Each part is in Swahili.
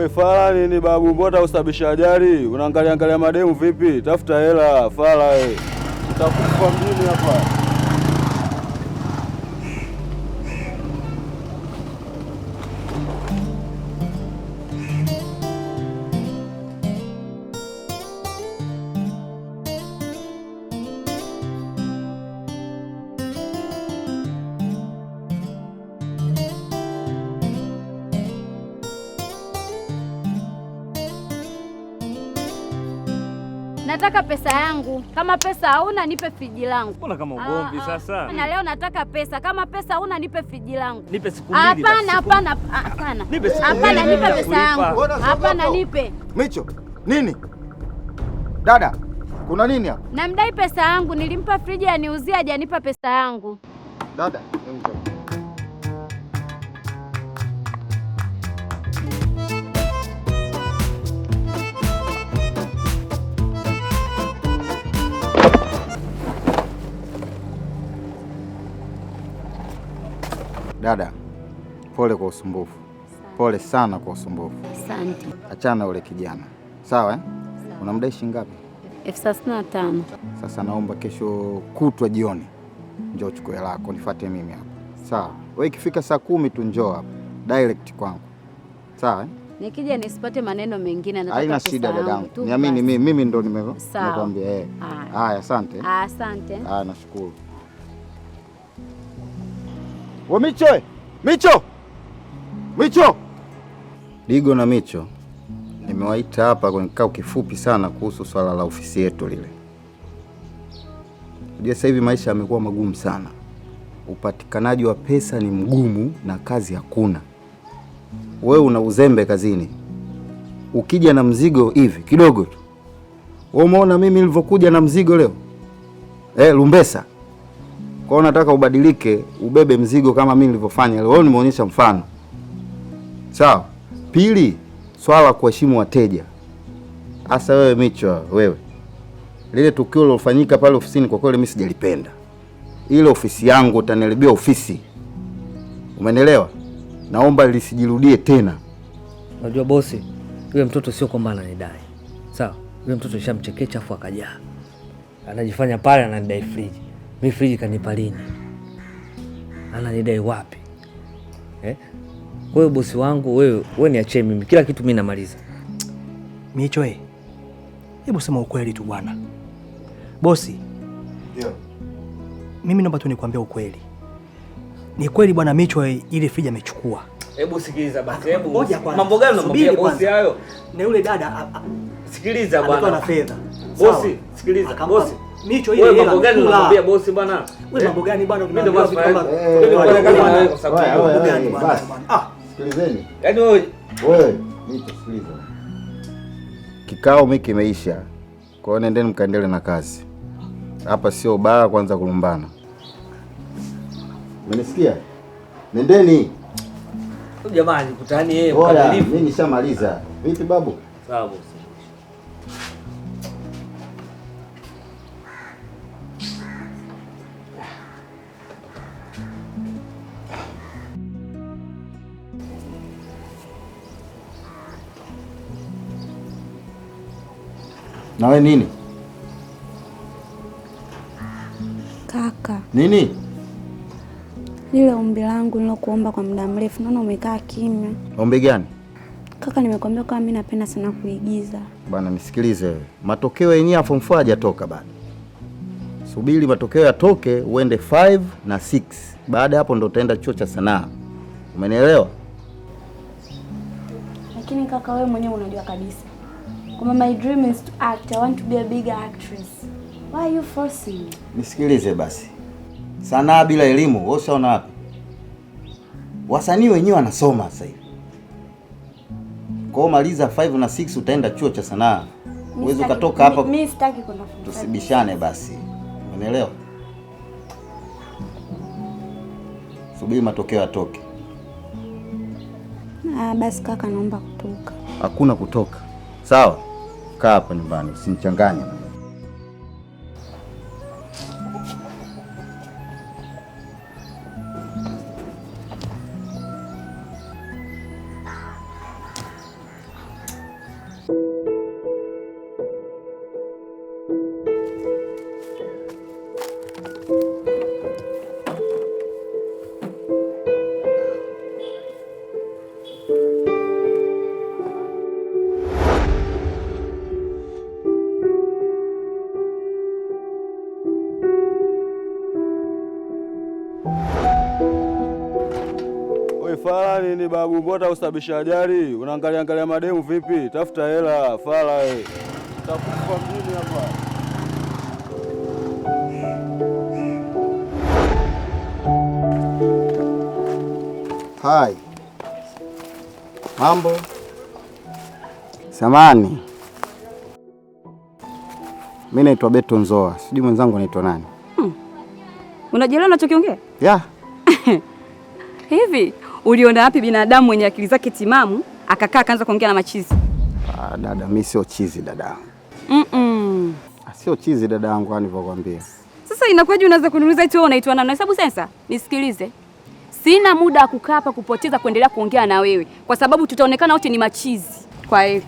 Wewe fala nini babu, mbona usababisha ajali? Unaangalia mademu vipi? Tafuta hela, fala wewe. Utakufa mjini hapa. Nataka pesa yangu. Kama pesa hauna nipe friji langu. Mbona kama ugomvi sasa? Na leo nataka pesa. Kama pesa hauna nipe friji langu. Nipe siku mbili. Hapana. Nipe siku mbili. Hapana, nipe pesa yangu. Hapana, nipe. Micho, nini? Dada, kuna nini hapa? Namdai pesa yangu, nilimpa friji aniuzie hajanipa pesa yangu. Dada, Dada, pole kwa usumbufu. Pole sana kwa usumbufu. Asante. Achana ule kijana. Sawa eh? Unamdai shilingi ngapi? 35,000. Sasa naomba kesho kutwa jioni njoo chukue lako nifuate mimi hapa. Sawa. Wewe ikifika saa 10 tu njoo hapa. Direct kwangu. Sawa eh? Nikija nisipate maneno mengine nataka haina shida dadangu. Niamini mimi ndo nimekwambia eh. Haya, asante. Asante. Haya, nashukuru. Micho! Micho! Micho! Digo na Micho, nimewaita hapa kwa kikao kifupi sana kuhusu swala la ofisi yetu lile. Unajua sasa hivi maisha yamekuwa magumu sana. Upatikanaji wa pesa ni mgumu na kazi hakuna. Wewe una uzembe kazini. Ukija na mzigo hivi kidogo tu. Wewe umeona mimi nilivyokuja na mzigo leo? Lumbesa. Kwa hiyo nataka ubadilike, ubebe mzigo kama mimi nilivyofanya leo. Nimeonyesha mfano. Sawa? Pili, swala kuheshimu wateja. Hasa wewe Micho, wewe. Lile tukio lilofanyika pale ofisini kwa kweli mimi sijalipenda. Ile ofisi yangu utaniharibia ofisi. Umeelewa? Naomba lisijirudie tena. Unajua bosi, yule mtoto sio kwamba ananidai. Sawa? Yule mtoto nishamchekecha afu akajaa. Anajifanya pale ananidai friji. Mimi friji kanipa lini? Ananidai wapi? Wewe bosi wangu, wewe niachie mimi. Kila kitu mimi namaliza. Micho, hebu sema ukweli tu bwana. Bosi. Ndio. Mimi naomba tu nikwambie ukweli. Ni kweli bwana Micho ile friji amechukua. Hebu sikiliza basi, hebu. Mambo gani unamwambia bosi hayo? Na yule dada sikiliza bwana. Alikuwa na fedha. Bosi, sikiliza bosi. Micho ile hela. Wewe mambo gani unamwambia bosi bwana? Wewe mambo gani bwana unamwambia bosi kwamba sikilizeni. Yaani wewe Micho sikiliza. Kikao mimi kimeisha. Kwa hiyo nendeni mkaendelee na kazi. Hapa sio baya kwanza kulumbana. Umenisikia? Nendeni. Jamani kutani yeye mkamilifu. Mimi nishamaliza. Vipi babu? Sawa bosi. Na wewe nini? Kaka. Nini? Lile ombi langu nilokuomba kwa muda mrefu, naona umekaa kimya. Ombi gani? Kaka, nimekwambia kama mimi napenda sana kuigiza. Bwana nisikilize wewe. Matokeo yenyewe form 4 hajatoka bado. Subiri matokeo yatoke uende 5 na 6. Baada hapo ndo utaenda chuo cha sanaa. Umenielewa? Lakini kaka, wewe mwenyewe unajua kabisa kwamba my dream is to act. I want to be a big actress. Why are you forcing? Nisikilize basi. Sanaa bila elimu, wewe unaona wapi? Wasanii wenyewe wanasoma sasa hivi. Kwa hiyo maliza 5 na 6 utaenda chuo cha sanaa. Uweze ukatoka hapa. Mimi sitaki kwenda. Tusibishane basi. Umeelewa? Subiri matokeo yatoke. Basi kaka, naomba kutoka. Hakuna kutoka. Sawa? Kaa hapa nyumbani, usinichanganye. Fala nini babu, mbona usababisha ajali? Unaangalia mademu vipi? Tafuta hela, fala wewe. Utakufa mjini hapa. Hai. Mambo. Samani. Mimi naitwa Beto Nzoa. Sijui mwenzangu anaitwa nani? Unajielewa unachokiongea? Yeah. Hivi uliona wapi binadamu mwenye akili zake timamu akakaa akaanza kuongea na machizi? Dada, mimi sio chizi dada. Sio chizi dada yangu nilivyokuambia. Sasa inakuwaje unaanza kuniuliza eti wewe unaitwa nani? Unahesabu sensa? Nisikilize. Sina muda wa kukaa hapa kupoteza kuendelea kuongea na wewe kwa sababu tutaonekana wote ni machizi. Kwa hiyo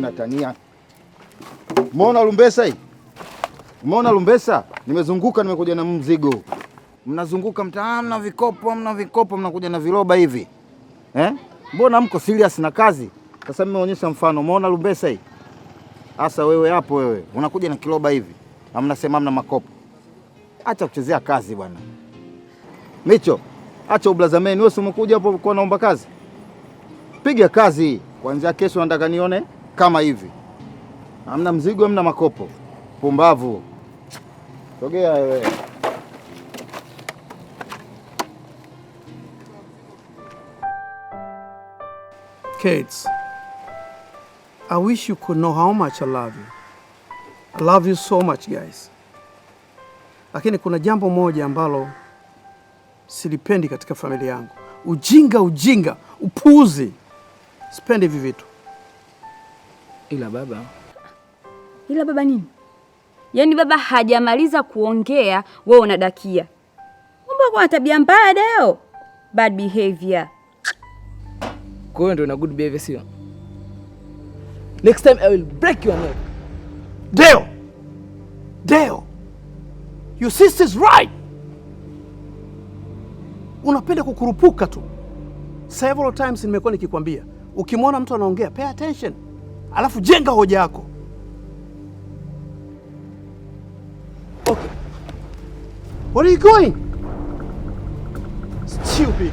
Natania. Umeona lumbesa hii? Umeona lumbesa? Nimezunguka nimekuja na mzigo. Mnazunguka mtaani mna vikopo, mnakuja na viroba hivi. Mbona mko serious na kazi? Sasa nimeonyesha mfano. Umeona lumbesa hii? Asa wewe hapo wewe. Unakuja na kiroba hivi. Mnasema mna makopo. Acha kuchezea kazi bwana. Micho, acha ublazameni. Wewe umekuja hapo kwa naomba kazi. Piga kazi. Kuanzia kesho nataka nione kama hivi. Hamna mzigo, hamna makopo. Pumbavu. Sogea wewe. Kids, I wish you could know how much I love you. I love you so much guys. Lakini kuna jambo moja ambalo silipendi katika familia yangu. Ujinga, upuuzi. Sipendi hivi vitu. Ila baba nini? Yaani baba hajamaliza kuongea wewe unadakia. Mbona kwa tabia mbaya leo? Bad behavior. Kwa hiyo ndio na good behavior sio? Next time I will break your neck. Deo. Your sister's right. Unapenda kukurupuka tu. Several times nimekuwa nikikwambia, ukimwona mtu anaongea, pay attention. Alafu jenga hoja yako. Okay. Where are you going? Stupid.